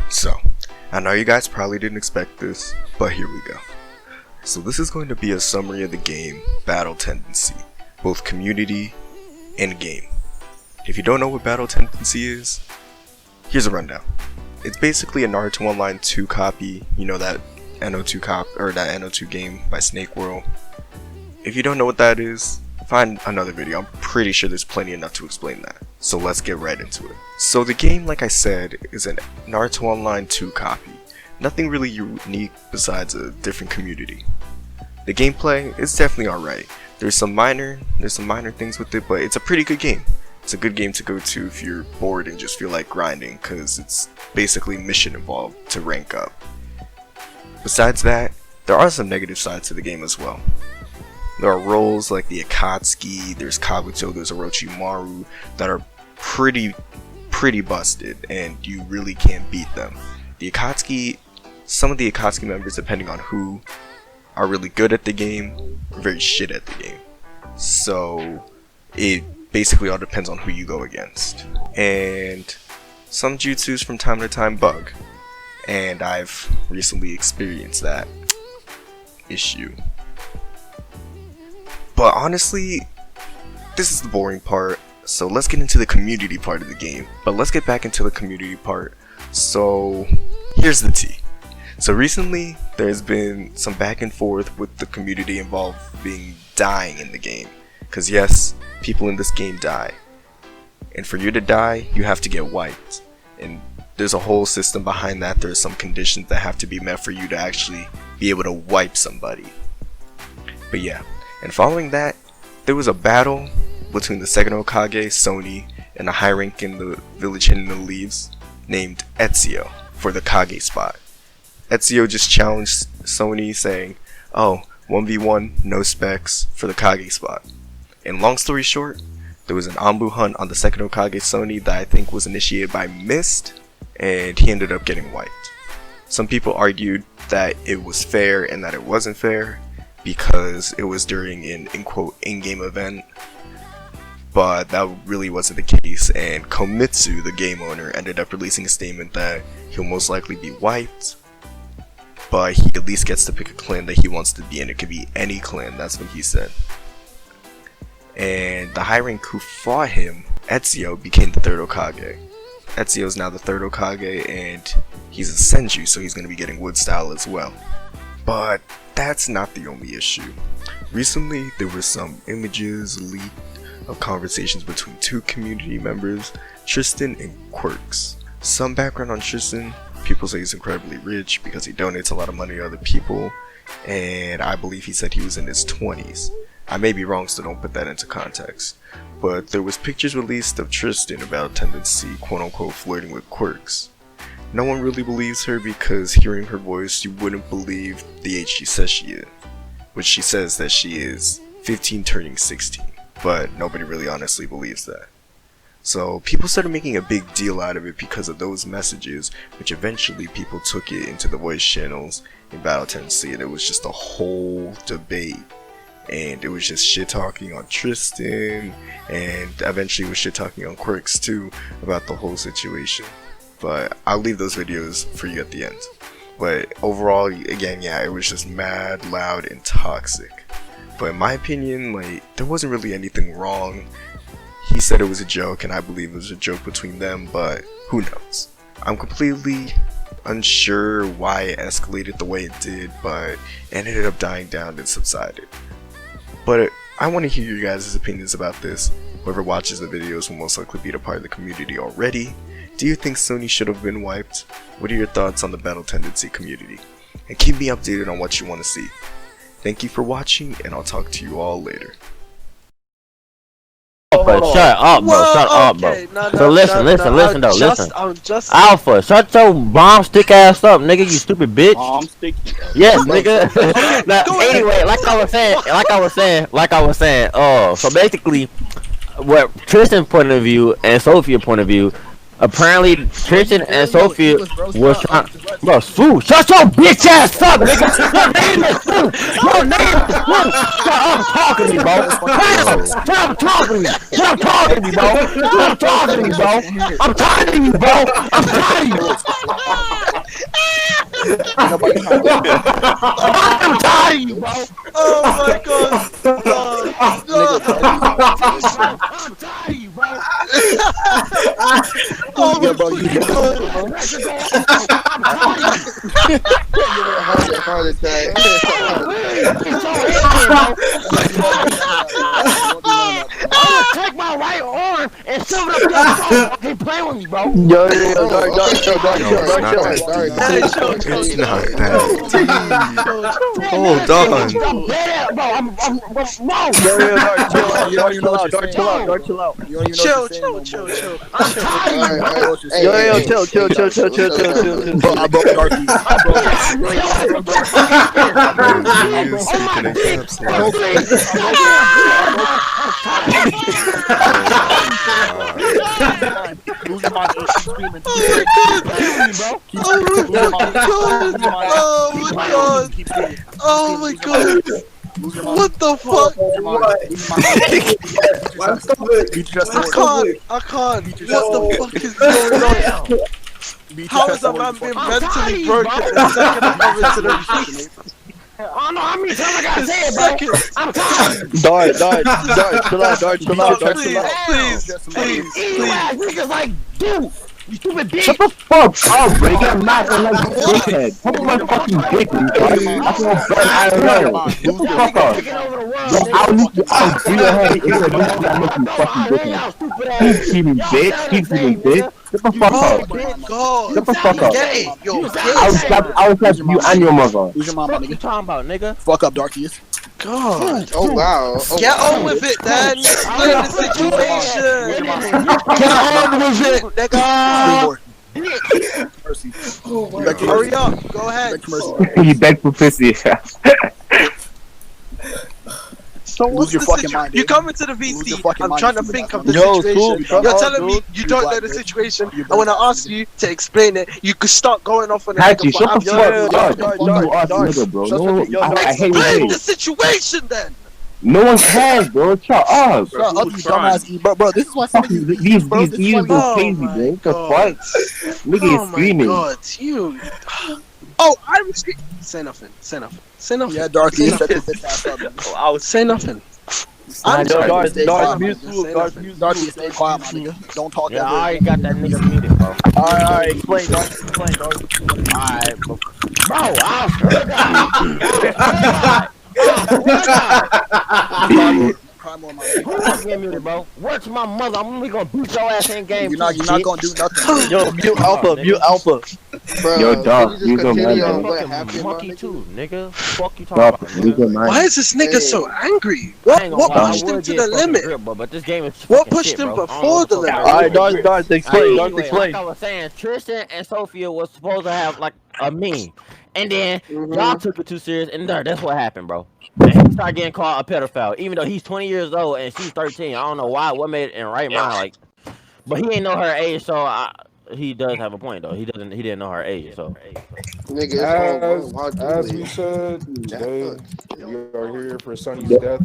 So, I know you guys probably didn't expect this, but here we go. So this is going to be a summary of the game Battle Tendency, both community and game. If you don't know what Battle Tendency is, here's a rundown. It's basically a Naruto Online 2 copy, you know, that NO2 game by Snake World. If you don't know what that is, find another video. I'm pretty sure there's plenty enough to explain that. So let's get right into it. So the game, like I said, is a Naruto Online 2 copy. Nothing really unique besides a different community. The gameplay is definitely alright. There's some minor things with it, but it's a pretty good game. It's a good game to go to if you're bored and just feel like grinding, because it's basically mission involved to rank up. Besides that, there are some negative sides to the game as well. There are roles like the Akatsuki, there's Kabuto, there's Orochimaru that are pretty busted, and you really can't beat them. The Akatsuki, some of the Akatsuki members, depending on who, are really good at the game, or very shit at the game. So it basically all depends on who you go against. And some jutsus from time to time bug, and I've recently experienced that issue. But honestly, this is the boring part, so let's get into the community part of the game. But let's get back into the community part. So here's the tea. So recently, there's been some back and forth with the community involving dying in the game. Because yes, people in this game die. And for you to die, you have to get wiped. And there's a whole system behind that. There's some conditions that have to be met for you to actually be able to wipe somebody. But yeah, and following that, there was a battle between the second Hokage, Sony, and a high rank in the village hidden in the leaves named Ezio for the Kage spot. Ezio just challenged Sony saying, oh, 1v1, no specs for the Kage spot. And long story short, there was an Anbu hunt on the second Hokage Sony that I think was initiated by Mist, and he ended up getting wiped. Some people argued that it was fair and that it wasn't fair because it was during an in-game event, but that really wasn't the case, and Komitsu, the game owner, ended up releasing a statement that he'll most likely be wiped, but he at least gets to pick a clan that he wants to be in. It could be any clan, that's what he said. And the high rank who fought him, Ezio, became the third Hokage. Ezio is now the third Hokage, and he's a Senju, so he's going to be getting wood style as well. But that's not the only issue. Recently, there were some images leaked of conversations between two community members, Tristan and Quirks. Some background on Tristan: people say he's incredibly rich because he donates a lot of money to other people, and I believe he said he was in his 20s. I may be wrong, so don't put that into context. But there was pictures released of Tristan about tendency, quote-unquote, flirting with Quirks. No one really believes her because hearing her voice, you wouldn't believe the age she says she is. Which she says that she is 15 turning 16, but nobody really honestly believes that. So people started making a big deal out of it because of those messages, which eventually people took it into the voice channels in Battle Tendency, and it was just a whole debate. And it was just shit talking on Tristan, and eventually it was shit talking on Quirks too about the whole situation. But I'll leave those videos for you at the end. But overall, again, yeah, it was just mad, loud, and toxic. But in my opinion, like, there wasn't really anything wrong. He said it was a joke, and I believe it was a joke between them, but who knows? I'm completely unsure why it escalated the way it did, but it ended up dying down and subsided. But I want to hear your guys' opinions about this. Whoever watches the videos will most likely be a part of the community already. Do you think Sony should have been wiped? What are your thoughts on the Battle Tendency community? And keep me updated on what you want to see. Thank you for watching, and I'll talk to you all later. Alpha, shut up, bro. Shut up, bro. So listen, Alpha, shut your bomb stick ass up, nigga. You stupid bitch. Bomb stick. Yes, nigga. Now, anyway, like I was saying. So basically, what Tristan's point of view and Sophia's point of view, Apparently, Tristan and Sophia was trying. Bro, Sue, shut your bitch ass up, nigga. Your name is Sue. Your name is Sue. Stop talking to me, bro. Stop talking to me. Stop talking to me, bro. Stop talking to me, bro. I'm tired of you, bro. I'm tired of you. I'm tired of you, bro. Oh my god. I'm tired of you, bro. Oh my god. Heart attack. Take my right arm and shove it up your throat. Keep playing with me, bro. Yo, It's not that deep. Hold on. Chill out. Chill. Chill. I broke Darky. Oh my god. What the fuck? I can't. What the fuck is going on? How is a man being mentally broken the second I come into the beat? I don't know how many times I gotta say it, bro. I'm tired. Chill out. Please. Niggas like, dude, you stupid bitch. Shut the fuck up, bro. You got knocked on like a dickhead. Fuck my fucking dick, you bro. I feel bad. I don't know. Shut the fuck up. I'll do your head. It's a bitch that makes you fucking dickhead. Keep cheating, bitch. Shut the fuck up. Shut the fuck up. Get it. Yo, I will slap you and your mother. Who's your mama, What you nigga? talking about, nigga? Fuck up, Darky. God. Oh wow. Get on with it, then. Explain the situation. Get on with it, nigga. Mercy. Hurry up. Go ahead. You beg for pussy. So Lose your fucking mind, You dude. come into the Lose your VC, fucking I'm mind, trying to stupid think ass of the nigga. situation. Shut You're up, telling me dude. you You don't black know the bitch. situation, You and when I black ask you to explain it, you could start going off on a Haji, nigga for shut the fuck absolutely up. nothing. You ass nigga, bro. No, I hate Explain you. the situation then. No one cares, bro. Shut up. Shut up, you dumbass E, bro. This is why some of Fucking you these bro, this is why ears go Oh crazy, my bro. What the God. fuck? Nigga is Oh my screaming. god, you. Oh, I'm say nothing. Yeah, Darky, shut your bitch ass up. I would say nothing. I'm Darky, sorry. stay quiet, my nigga. Darky, stay quiet, my nigga. Don't talk Yeah, I that already got that nigga muted, bro. Alright, explain, Darky. Alright, bro. Bro, I swear to God. Cry more, my Who nigga. wants to get muted, bro? Where's my mother? I'm really gonna beat your ass in game. You're not gonna do nothing. Yo, mute Alpha. Bro, Yo, dog, can you use just your continue mind, on bro. what happened, my Monkey nigga? too, nigga. Fuck you Dog, talking about, use your nigga. mind. Why is this nigga so angry? I ain't What gonna lie, pushed I him would to get the fucking limit? grip, bro, but this game is What fucking pushed shit, him bro. I don't know before what the fuck limit? going on. Alright, Dark, explain. Like I was saying, Tristan and Sophia was supposed to have like a meme, and then y'all took it too serious, and that's what happened, bro. And he started getting called a pedophile, even though he's 20 years old and she's 13. I don't know why. What made it in right mind, like, but he ain't know her age, so he does have a point though. He didn't know her age, so. Nigga, it's As we said, today we are here for Sonny's death.